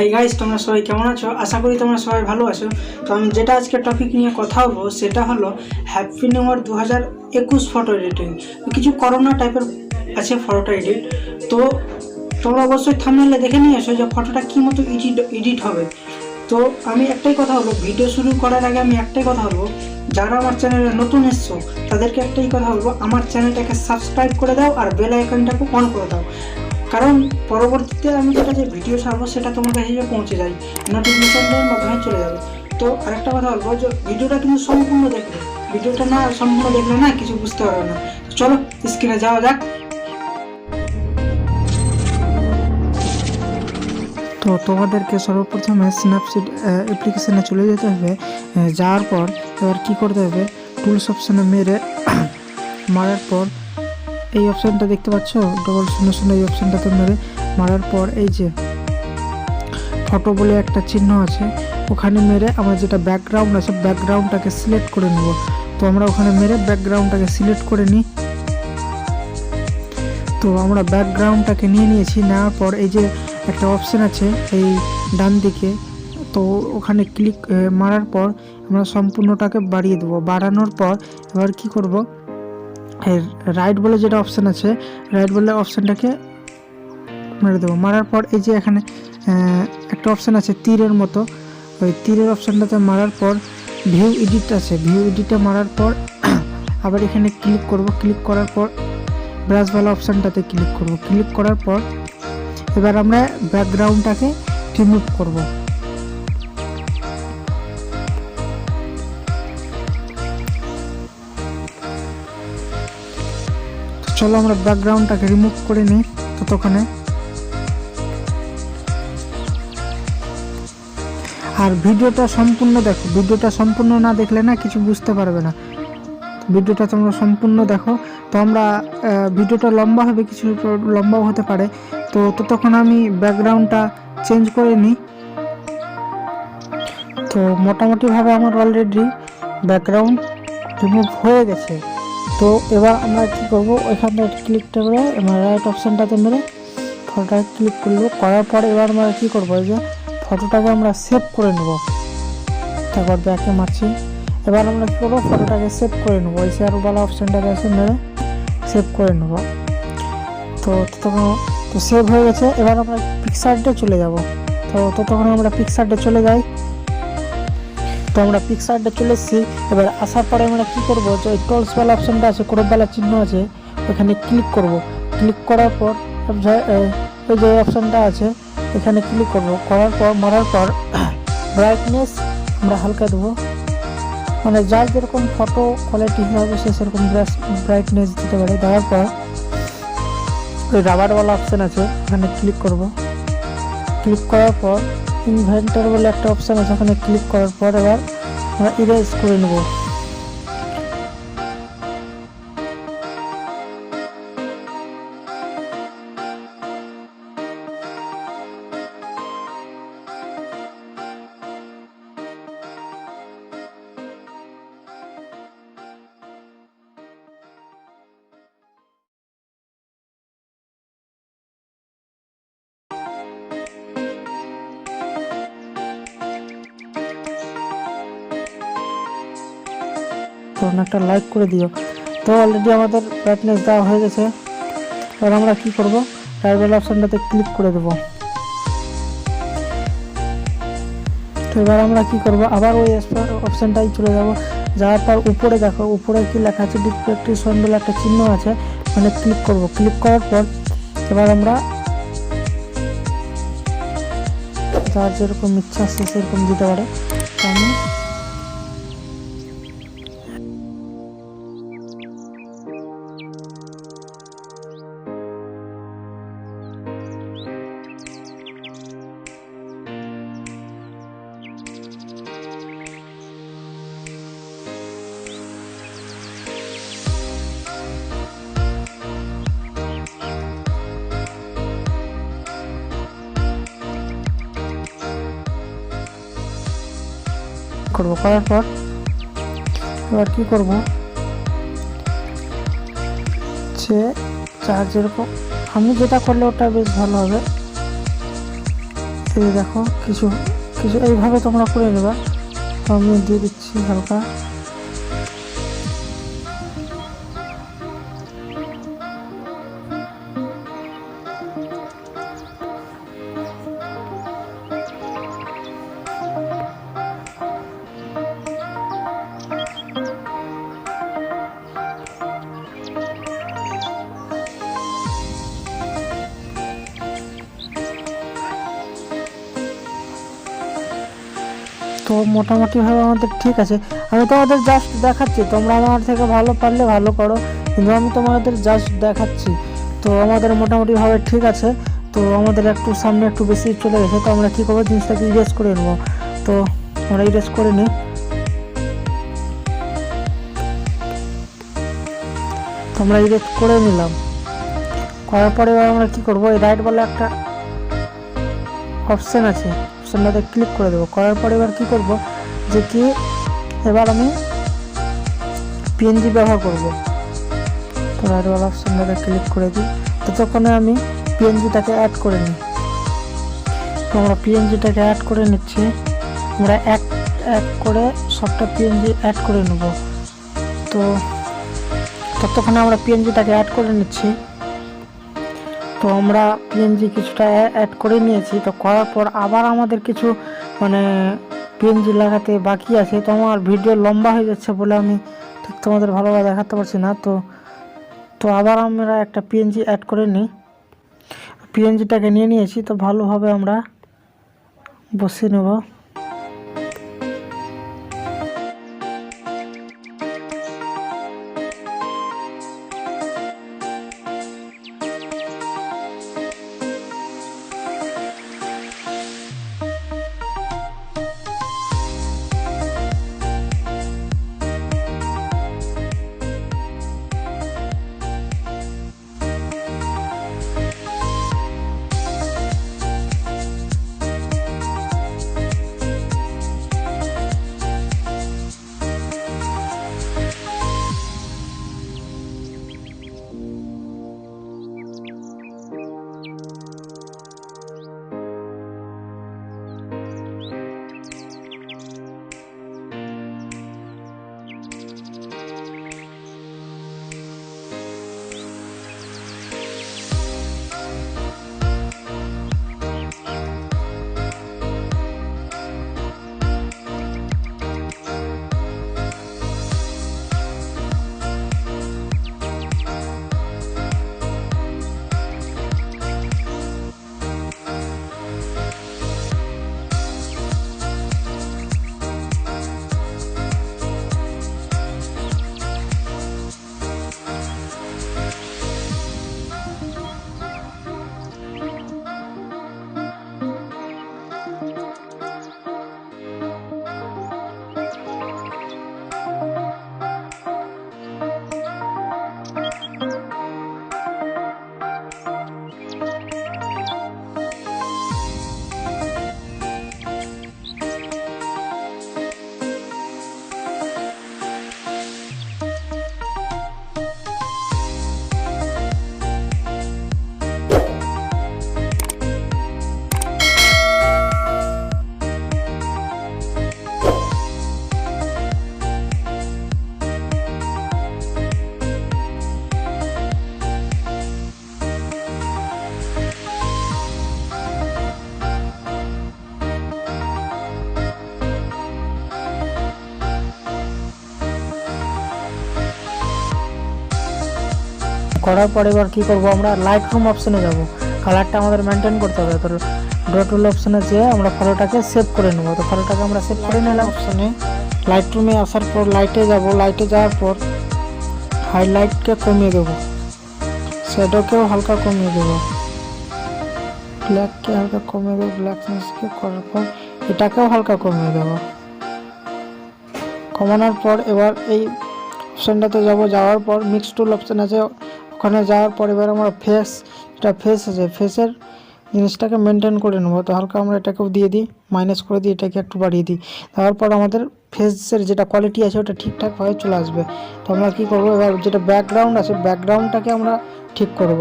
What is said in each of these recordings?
Hi guys, তোমরা সবাই কেমন আছো? আশা করি তোমরা সবাই ভালো আছো। তো আমি যেটা আজকে টপিক নিয়ে কথা বলবো সেটা হলো happy new year 2021 photo editing. কিছু করোনা টাইপের আছে ফটোটা এডিট। তো তোমরা অবশ্যই থাম্বনেইলে দেখে নিয়ে এসো যে ফটোটা কী মতো এডিট হবে। তো আমি একটাই কথা বলবো, ভিডিও শুরু করার আগে আমি একটাই কথা বলবো, যারা আমার চ্যানেলে নতুন এসছো তাদেরকে একটাই কথা বলবো, আমার চ্যানেলটাকে সাবস্ক্রাইব করে দাও আর বেল আইকনটাকে অন করে দাও, কারণ পরবর্তীতে আমি যেটা যে ভিডিও ছাড়বো সেটা তোমার কাছে পৌঁছে যায়, নোটিফিকেশনের মাধ্যমে চলে যাবে। তো আরেকটা কথা বলবো যে ভিডিওটা কিন্তু সম্পূর্ণ দেখবে, ভিডিওটা না সম্পূর্ণ দেখলে না কিছু বুঝতে পারবে না। চলো স্ক্রিনে যাওয়া যাক। তো তোমাদেরকে সর্বপ্রথমে স্ন্যাপসিড অ্যাপ্লিকেশানে চলে যেতে হবে। যাওয়ার পর এবার কী করতে হবে, টুলস অপশানে মারার পর এই অপশানটা দেখতে পাচ্ছ, $000 এই অপশানটাতে মারার পর এই যে ফটো বলে একটা চিহ্ন আছে, ওখানে মেরে আমরা যেটা ব্যাকগ্রাউন্ড আছে ব্যাকগ্রাউন্ডটাকে সিলেক্ট করে নেব। তো আমরা ওখানে মেরে ব্যাকগ্রাউন্ডটাকে সিলেক্ট করে নিই। তো আমরা ব্যাকগ্রাউন্ডটাকে নিয়েছি, নেওয়ার পর এই যে একটা অপশান আছে এই ডান দিকে, তো ওখানে ক্লিক মারার পর আমরা সম্পূর্ণটাকে বাড়িয়ে দেবো। বাড়ানোর পর এবার কি করব, রাইট বলে যেটা অপশান আছে রাইট বলে অপশানটাকে মেরে দেবো। মারার পর এই যে এখানে একটা অপশান আছে তীরের মতো, ওই তীরের অপশানটাতে মারার পর ভিউ এডিট আছে, ভিউ এডিটে মারার পর আবার এখানে ক্লিক করব। ক্লিক করার পর ব্রাশ ভালো অপশানটাতে ক্লিক করব। ক্লিক করার পর এবার আমরা ব্যাকগ্রাউন্ডটাকে রিমুভ করব। চলো আমরা ব্যাকগ্রাউন্ডটাকে রিমুভ করে নিই ততক্ষণে। আর ভিডিওটা সম্পূর্ণ দেখো, ভিডিওটা সম্পূর্ণ না দেখলে না কিছু বুঝতে পারবে না। ভিডিওটা তোমরা সম্পূর্ণ দেখো। তো আমরা ভিডিওটা লম্বা হবে, কিছু লম্বাও হতে পারে, তো ততক্ষণ আমি ব্যাকগ্রাউন্ডটা চেঞ্জ করে নিই। তো মোটামুটিভাবে আমার অলরেডি ব্যাকগ্রাউন্ড রিমুভ হয়ে গেছে। তো এবার আমরা কী করবো, ওইখানে ক্লিকটা করে আমরা রাইট অপশানটাতে মেরে ফটোটাকে ক্লিক করবো। করার পর এবার আমরা কী করবো, এই যে ফটোটাকে আমরা সেভ করে নেব। তারপর ব্যাকে মারছি। এবার আমরা কী করবো, ফটোটাকে সেভ করে নেবো, ওই শেয়ারওয়ালা অপশানটাকে এসে মেরে সেভ করে নেব। তো সেভ হয়ে গেছে। এবার আমরা পিক্সার্টে চলে যাব। তো ততক্ষণ আমরা পিক্সার্টে চলে যাই। তো আমরা পিক্সার্টে চলে এসেছি। এবার আসার পরে আমরা কী করবো, যে ওই টুলসওয়ালা অপশানটা আছে, ক্রপওয়ালা চিহ্ন আছে, ওখানে ক্লিক করব। ক্লিক করার পর ওই যে অপশানটা আছে এখানে ক্লিক করব। করার পর মারার পর ব্রাইটনেস আমরা হালকা দেবো, মানে যার যেরকম ফটো কোয়ালিটি হবে সে সেরকম ব্রাইটনেস দিতে পারে। দেওয়ার পর ওই রাবারওয়ালা অপশান আছে ওখানে ক্লিক করব। ক্লিক করার পর ইনভেন্টর বলে একটা অপশান আছে, ওখানে ক্লিক করার পর এবার আমরা ইরেজ করে নেব। একটা লাইক করে দিও। তো অলরেডি আমাদের ব্রাইটনেস দেওয়া হয়ে গেছে। এবার আমরা কি করব, রাইট অপশানটাতে ক্লিক করে দেব। তো এবার আমরা কি করব, আবার ওই অপশানটাই চলে যাব। যাওয়ার পর উপরে দেখো, উপরে কি লেখা আছে, ডিসক্রিপশন বলে একটা চিহ্ন আছে, মানে ক্লিক করব। ক্লিক করার পর এবার আমরা যার যেরকম ইচ্ছা আছে সেরকম দিতে পারে। আমি করবো। করার পর এবার কি করব, যে যার যেরকম আমি যেটা করলে ওটা বেশ ভালো হবে। এই দেখো কিছু কিছু এইভাবে তোমরা করে নেবা। তো আমি দিয়ে দিচ্ছি হালকা। তো মোটামুটিভাবে আমাদের ঠিক আছে। আমি তোমাদের জাস্ট দেখাচ্ছি, তোমরা আমার থেকে ভালো পারলে ভালো করো, কিন্তু আমি তোমাদের জাস্ট দেখাচ্ছি। তো আমাদের মোটামুটিভাবে ঠিক আছে। তো আমাদের একটু সামনে একটু বেশি চলে গেছে, তো আমরা কী করবো, জিনিসটাকে ইরেজ করে নেবো। তো আমরা ইরেজ করে নিই। তো আমরা ইরেজ করে নিলাম। করার পরে এবার আমরা কী করবো, এই রাইট বলে একটা অপশান আছে, অপশানটাতে ক্লিক করে দেবো। করার পরে এবার কী করবো, যে কি এবার আমি পিএনজি ব্যবহার করব। তো রাইট বলে অপশানটাতে ক্লিক করে দিই। ততক্ষণে আমি পিএনজিটাকে অ্যাড করে নিই। তো আমরা পিএনজিটাকে অ্যাড করে নিচ্ছি। আমরা এক এক করে সবটা পিএনজি অ্যাড করে নেব। তো ততক্ষণে আমরা পিএনজিটাকে অ্যাড করে নিচ্ছি। তো আমরা পিএনজি কিছুটা অ্যাড করে নিয়েছি। তো করার পর আবার আমাদের কিছু মানে পিএনজি লাগাতে বাকি আছে। তো আমার ভিডিও লম্বা হয়ে যাচ্ছে বলে আমি ঠিক তোমাদের ভালোভাবে দেখাতে পারছি না। তো তো আবার আমরা একটা পিএনজি অ্যাড করে নিই। পিএনজিটাকে নিয়ে নিয়েছি। তো ভালোভাবে আমরা বসিয়ে নেব। করার পরে এবার কী করবো, আমরা লাইটরুম অপশানে যাব। কালারটা আমাদের মেনটেন করতে হবে। তো ড্র টুল অপশানে যেয়ে আমরা ফটোটাকে সেভ করে নেব। তো ফটোটাকে আমরা সেভ করে নিলাম। অপশানে লাইটরুমে আসার পর লাইটে যাব। লাইটে যাওয়ার পর হাইলাইটকে কমিয়ে দেবো, শ্যাডোকেও হালকা কমিয়ে দেবো, ব্ল্যাককে হালকা কমিয়ে দেবো, ব্ল্যাকনেসকে করার পর এটাকেও হালকা কমিয়ে দেবো। কমানোর পর এবার এই অপশানটাতে যাব। যাওয়ার পর মিক্স টুল অপশান আছে, ওখানে যাওয়ার পর এবার আমরা ফেস, যেটা ফেস আছে, ফেসের জিনিসটাকে মেনটেন করে নেবো। তো হালকা আমরা এটাকেও দিয়ে দিই, মাইনাস করে দিই, এটাকে একটু বাড়িয়ে দিই। তারপর আমাদের ফেসের যেটা কোয়ালিটি আছে ওটা ঠিকঠাকভাবে চলে আসবে। তো আমরা কী করবো, এবার যেটা ব্যাকগ্রাউন্ড আছে ব্যাকগ্রাউন্ডটাকে আমরা ঠিক করব।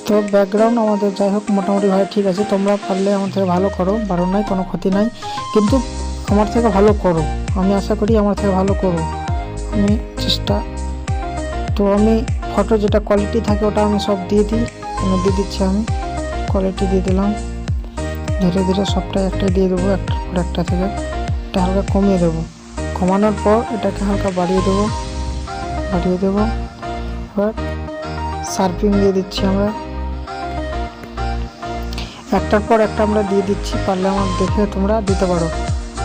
তো ব্যাকগ্রাউন্ড আমাদের যাই হোক মোটামুটি ভাই ঠিক আছে। তোমরা পারলে আমার থেকে ভালো করো, বারণ নাই, কোনো ক্ষতি নাই, কিন্তু আমার থেকে ভালো করো, আমি আশা করি আমার থেকে ভালো করো, আমি চেষ্টা। তো আমি ফটো যেটা কোয়ালিটি থাকে ওটা আমি সব দিয়ে দিই, দিয়ে দিচ্ছি, আমি কোয়ালিটি দিয়ে দিলাম। ধীরে ধীরে সবটাই একটাই দিয়ে দেবো, একটার পর একটা থেকে এটা হালকা কমিয়ে দেবো। কমানোর পর এটাকে হালকা বাড়িয়ে দেবো। এবার শার্পিং দিয়ে দিচ্ছি আমরা, একটার পর একটা আমরা দিয়ে দিচ্ছি, পারলে আমার দেখে তোমরা দিতে পারো।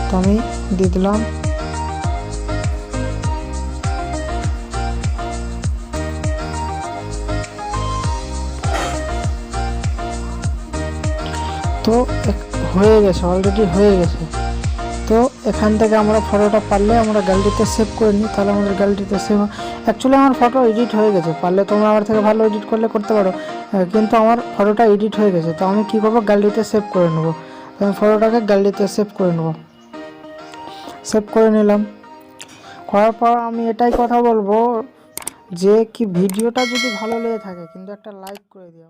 তো আমি দিয়ে দিলাম। তো হয়ে গেছে, অলরেডি হয়ে গেছে। তো এখান থেকে আমরা ফটোটা পারলে আমরা গ্যালারিতে সেভ করে নিই, তাহলে আমাদের গ্যালারিতে সেভ। অ্যাকচুয়ালি আমার ফটো এডিট হয়ে গেছে, পারলে তোমরা আমার থেকে ভালো এডিট করলে করতে পারো, কিন্তু আমার ফটোটা এডিট হয়ে গেছে। তো আমি কী করবো, গ্যালারিতে সেভ করে নেবো। আমি ফটোটাকে গ্যালারিতে সেভ করে নেবো, সেভ করে নিলাম। করার পর আমি এটাই কথা বলবো যে কি ভিডিওটা যদি ভালো লেগে থাকে কিন্তু একটা লাইক করে দিও।